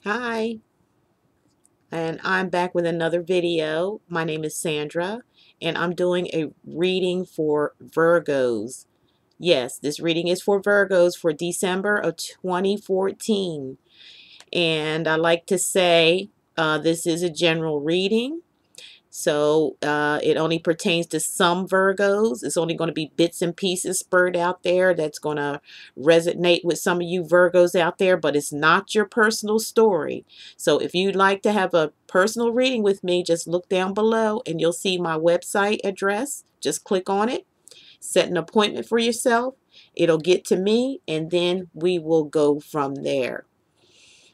Hi, and I'm back with another video. My name is Sandra, and I'm doing a reading for Virgos. Yes, this reading is for Virgos for December of 2014. And I like to say this is a general reading. So it only pertains to some Virgos. It's only going to be bits and pieces spurred out there that's going to resonate with some of you Virgos out there, but it's not your personal story. So if you'd like to have a personal reading with me, just look down below and you'll see my website address. Just click on it, set an appointment for yourself. It'll get to me, and then we will go from there.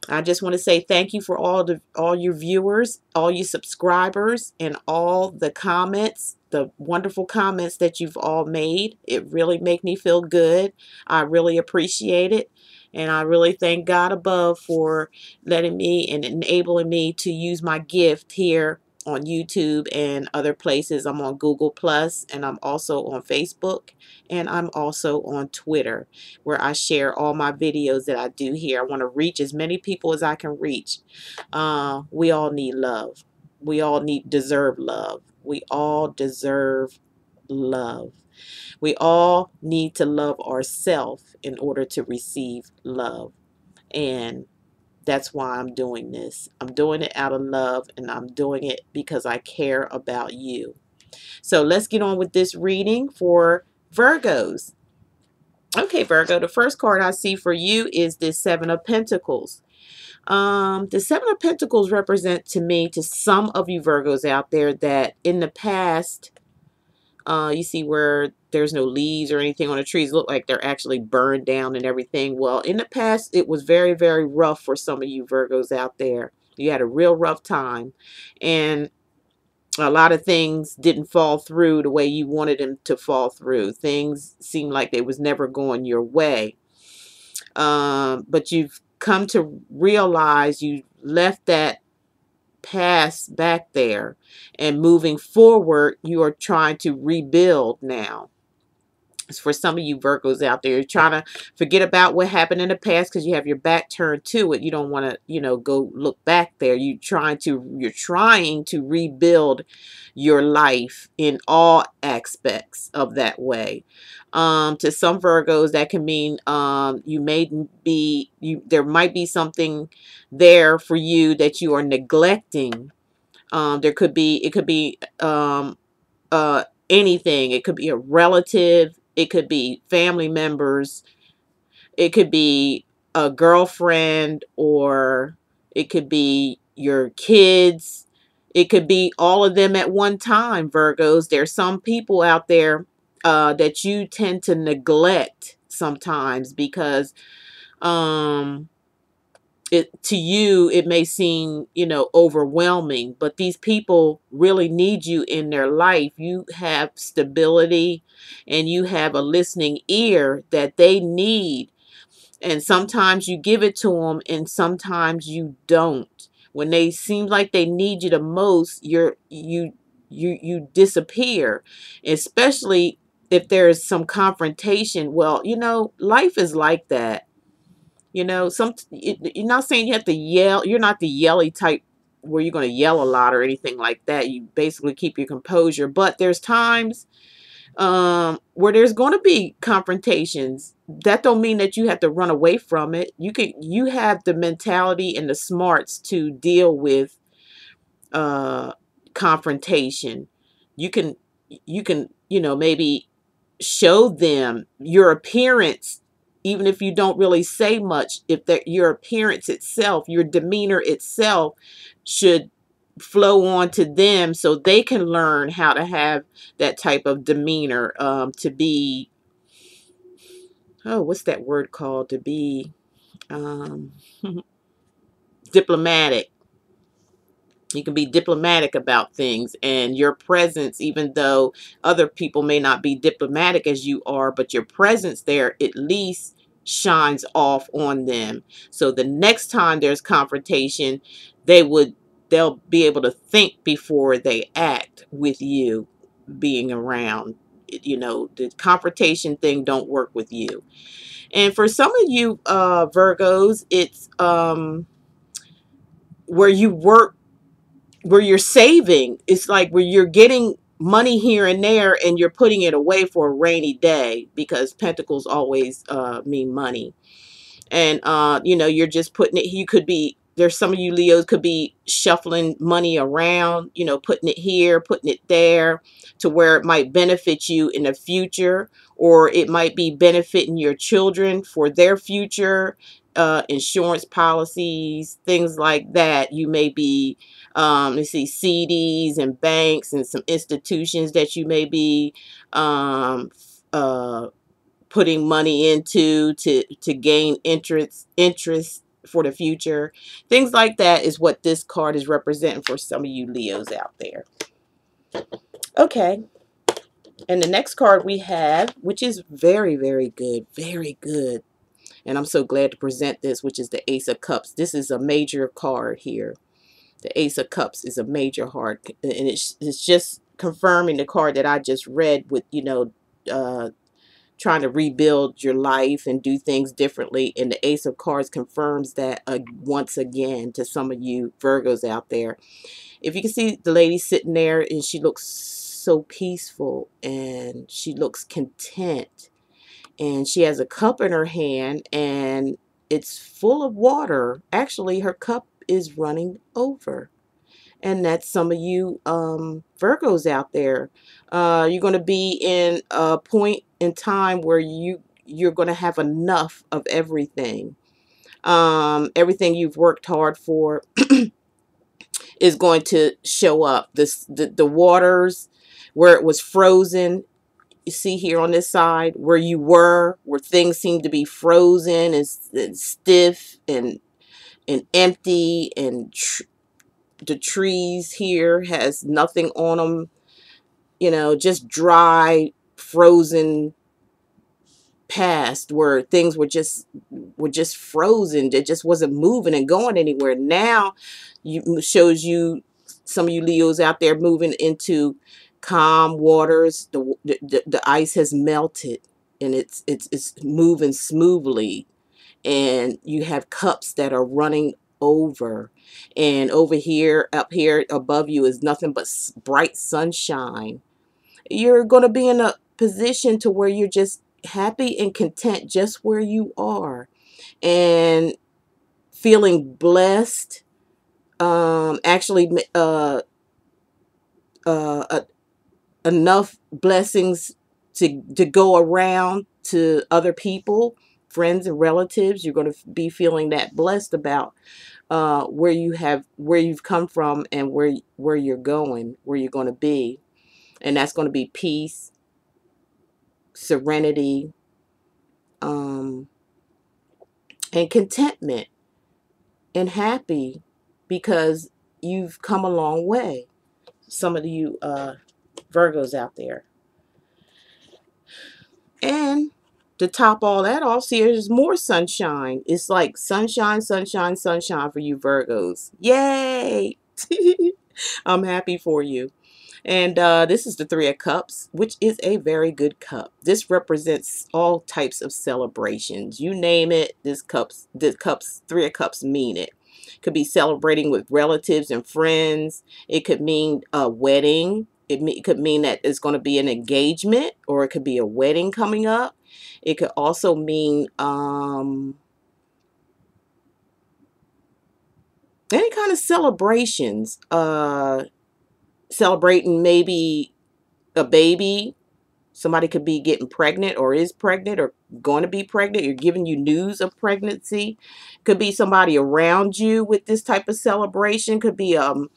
I just want to say thank you for all your viewers, all you subscribers, and all the comments, the wonderful comments that you've all made. It really make me feel good. I really appreciate it. And I really thank God above for letting me and enabling me to use my gift here on YouTube and other places. I'm on Google Plus, and I'm also on Facebook, and I'm also on Twitter, where I share all my videos that I do here. I want to reach as many people as I can reach. We all need love. We all deserve love. We all deserve love. We all need to love ourselves in order to receive love. And that's why I'm doing this. I'm doing it out of love, and I'm doing it because I care about you. So let's get on with this reading for Virgos. Okay, Virgo, the first card I see for you is the Seven of Pentacles. The Seven of Pentacles represent to me, to some of you Virgos out there, that in the past, you see where there's no leaves or anything on the trees, look like they're actually burned down and everything. Well, in the past, it was very, very rough for some of you Virgos out there. You had a real rough time, and a lot of things didn't fall through the way you wanted them to fall through. Things seemed like they was never going your way. But you've come to realize you left that past back there, and moving forward, you are trying to rebuild now. For some of you Virgos out there, you're trying to forget about what happened in the past because you have your back turned to it. You don't want to, go look back there. You're trying to rebuild your life in all aspects of that way. To some Virgos, that can mean there might be something there for you that you are neglecting. It could be anything. It could be a relative. It could be family members. It could be a girlfriend, or it could be your kids. It could be all of them at one time, Virgos. There's some people out there that you tend to neglect sometimes because to you it may seem overwhelming, but these people really need you in their life. You have stability, and you have a listening ear that they need, and sometimes you give it to them and sometimes you don't. When they seem like they need you the most, you disappear, especially if there's some confrontation. Well, life is like that. You're not saying you have to yell. You're not the yelly type where you're going to yell a lot or anything like that. You basically keep your composure. But there's times where there's going to be confrontations. That don't mean that you have to run away from it. You have the mentality and the smarts to deal with uh, confrontation. You can maybe show them your appearance, even if you don't really say much. If that your appearance itself, your demeanor itself should flow on to them, so they can learn how to have that type of demeanor, to be, oh, what's that word called, to be um, diplomatic. You can be diplomatic about things, and your presence, even though other people may not be diplomatic as you are, but your presence there at least shines off on them. So the next time there's confrontation, they'll be able to think before they act with you being around. The confrontation thing don't work with you. And for some of you Virgos, it's where you work, where you're saving. It's like where you're getting money here and there and you're putting it away for a rainy day, because pentacles always mean money. And you know, you're just putting it, you could be, there's some of you Leos could be shuffling money around, you know, putting it here, putting it there, to where it might benefit you in the future, or it might be benefiting your children for their future. Insurance policies, things like that. You may be let's see, CDs and banks and some institutions that you may be uh putting money into to gain interest for the future. Things like that is what this card is representing for some of you Leos out there. Okay. And the next card we have, which is very, very good, very good. And I'm so glad to present this, which is the Ace of Cups. This is a major card here. The Ace of Cups is a major card, and it's just confirming the card that I just read with, you know, trying to rebuild your life and do things differently. And the Ace of Cards confirms that once again to some of you Virgos out there. If you can see the lady sitting there, and she looks so peaceful and she looks content, and she has a cup in her hand and it's full of water. Actually, her cup is running over. And that's some of you Virgos out there. You're going to be in a point in time where you're going to have enough of everything. Everything you've worked hard for is going to show up. The waters where it was frozen. You see here on this side where you were, where things seem to be frozen and stiff and empty, and the trees here has nothing on them, you know, just dry, frozen past, where things were just frozen. It just wasn't moving and going anywhere. Now shows you some of you Leos out there moving into calm waters. The ice has melted and it's moving smoothly, and you have cups that are running over. And over here, up here above you, is nothing but bright sunshine. You're going to be in a position to where you're just happy and content just where you are, and feeling blessed. Actually, uh, enough blessings to go around to other people, friends and relatives. You're going to be feeling that blessed about where you've come from, and where you're going, where you're going to be. And that's going to be peace, serenity, and contentment, and happy, because you've come a long way. Some of you Virgos out there. And to top all that off, see, there's more sunshine. It's like sunshine, sunshine, sunshine for you Virgos. Yay! I'm happy for you. And this is the Three of Cups, which is a very good cup. This represents all types of celebrations. You name it, Three of Cups mean it. Could be celebrating with relatives and friends. It could mean a wedding. It could mean that it's going to be an engagement, or it could be a wedding coming up. It could also mean any kind of celebrations. Celebrating maybe a baby. Somebody could be getting pregnant, or is pregnant, or going to be pregnant. You're giving you news of pregnancy. Could be somebody around you with this type of celebration. Could be an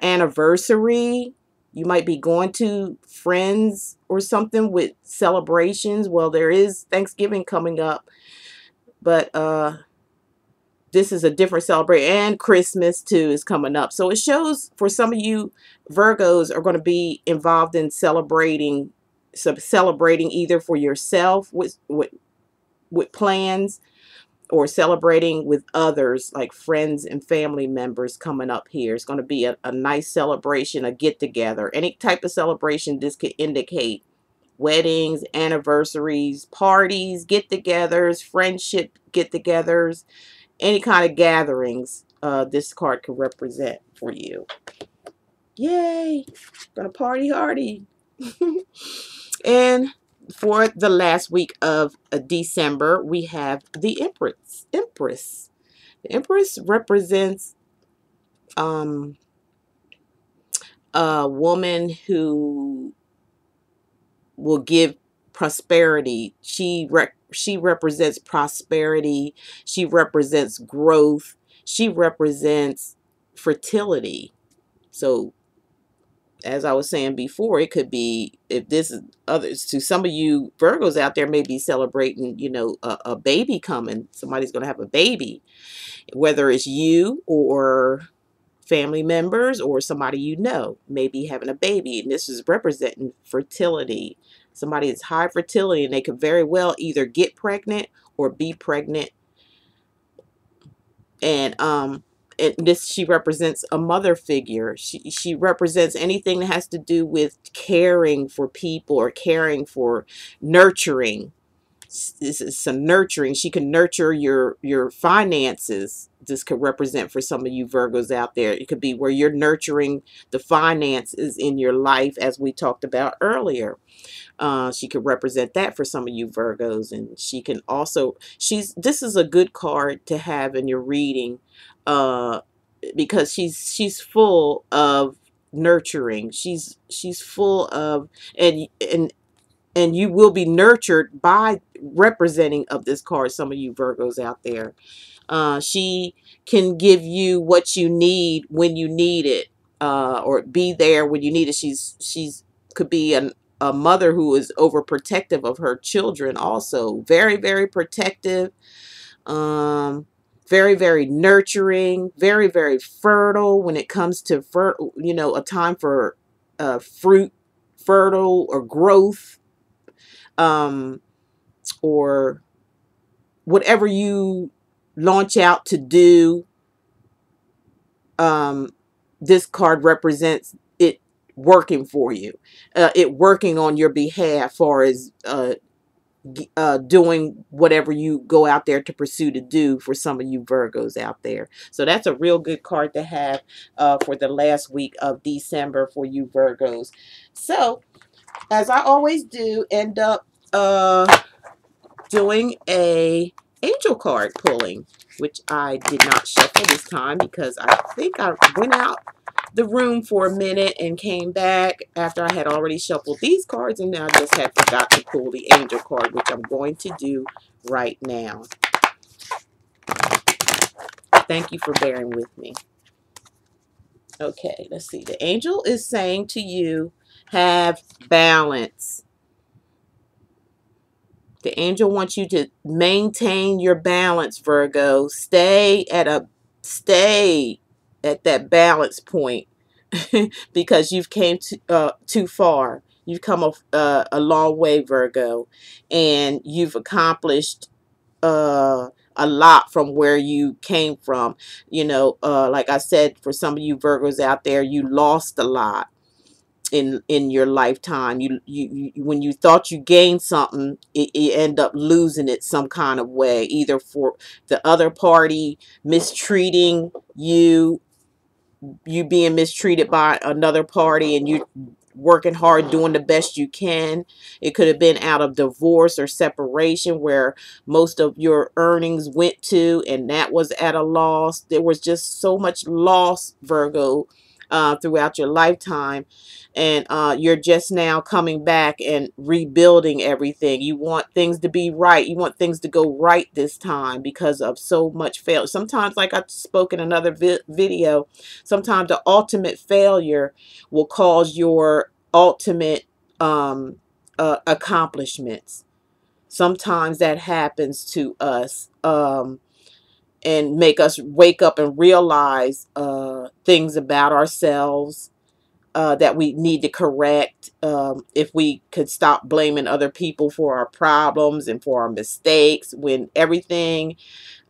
anniversary. You might be going to friends or something with celebrations. Well, there is Thanksgiving coming up, but this is a different celebration, and Christmas too is coming up. So it shows for some of you Virgos are going to be involved in celebrating either for yourself with plans, or celebrating with others, like friends and family members coming up here. It's going to be a nice celebration, a get-together. Any type of celebration this could indicate. Weddings, anniversaries, parties, get-togethers, friendship get-togethers. any kind of gatherings this card could represent for you. Yay! Gonna party hardy. And for the last week of December, we have the Empress. The Empress represents a woman who will give prosperity. She represents prosperity. She represents growth. She represents fertility. So as I was saying before, it could be, if this is others, to some of you Virgos out there may be celebrating, you know, a baby coming. Somebody's going to have a baby, whether it's you or family members or somebody you know may be having a baby. And this is representing fertility. Somebody is high fertility, and they could very well either get pregnant or be pregnant. And she represents a mother figure. She represents anything that has to do with caring for people or caring for nurturing. This is some nurturing. She can nurture your finances. This could represent for some of you Virgos out there. It could be where you're nurturing the finances in your life, as we talked about earlier. She could represent that for some of you Virgos, and she can also, this is a good card to have in your reading, because she's full of nurturing. She's full of, and you will be nurtured by representing of this card, some of you Virgos out there. She can give you what you need when you need it, or be there when you need it. She's could be a mother who is overprotective of her children, also very, very protective, very, very nurturing, very, very fertile when it comes to you know, a time for fruit, fertile, or growth, or whatever you launch out to do. This card represents it working for you, it working on your behalf, far as doing whatever you go out there to pursue to do, for some of you Virgos out there. So that's a real good card to have for the last week of December for you Virgos. So as I always do, end up doing a angel card pulling, which I did not shuffle this time because I think I went out the room for a minute and came back after I had already shuffled these cards, and then I just had forgot to pull the angel card, which I'm going to do right now. Thank you for bearing with me. Okay, let's see. The angel is saying to you, have balance. The angel wants you to maintain your balance, Virgo. Stay at that balance point because you've came too far. You've come a long way, Virgo, and you've accomplished a lot from where you came from. You know, like I said, for some of you Virgos out there, you lost a lot in your lifetime. You when you thought you gained something, you end up losing it some kind of way, either for the other party mistreating you, you being mistreated by another party, and you working hard doing the best you can. It could have been out of divorce or separation where most of your earnings went to, and that was at a loss. There was just so much loss, Virgo, throughout your lifetime, and you're just now coming back and rebuilding everything. You want things to be right. You want things to go right this time because of so much failure. Sometimes, like I spoke in another video, sometimes the ultimate failure will cause your ultimate accomplishments. Sometimes that happens to us, and make us wake up and realize things about ourselves that we need to correct. If we could stop blaming other people for our problems and for our mistakes, when everything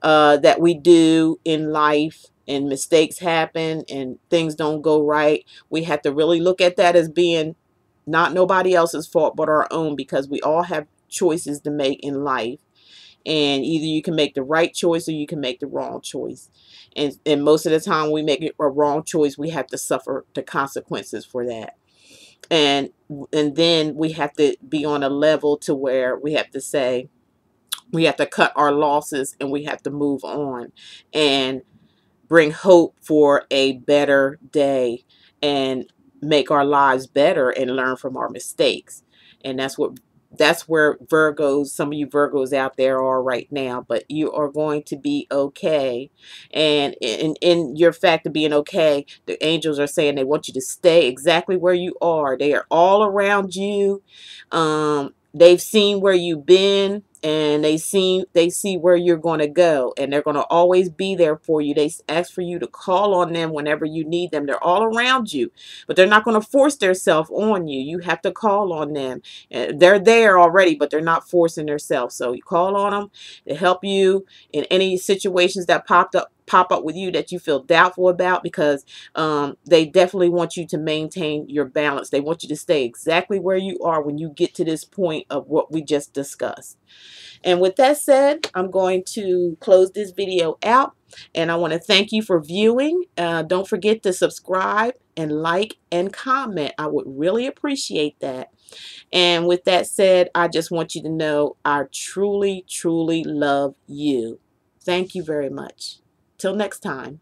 that we do in life and mistakes happen and things don't go right, we have to really look at that as being not nobody else's fault but our own, because we all have choices to make in life. and either you can make the right choice or you can make the wrong choice. And most of the time when we make a wrong choice, we have to suffer the consequences for that. And and then we have to be on a level to where we have to say, we have to cut our losses and we have to move on and bring hope for a better day and make our lives better and learn from our mistakes. And that's where Virgos, some of you Virgos out there are right now, but you are going to be okay. And in your fact of being okay, the angels are saying they want you to stay exactly where you are. They are all around you. They've seen where you've been, and they see where you're going to go, and they're going to always be there for you. They ask for you to call on them whenever you need them. They're all around you, but they're not going to force themselves on you. You have to call on them. They're there already, but they're not forcing themselves. So you call on them to help you in any situations that pop up with you that you feel doubtful about, because they definitely want you to maintain your balance. They want you to stay exactly where you are when you get to this point of what we just discussed. And with that said, I'm going to close this video out, and I want to thank you for viewing. Don't forget to subscribe and like and comment. I would really appreciate that. And with that said, I just want you to know I truly, truly love you. Thank you very much. Till next time.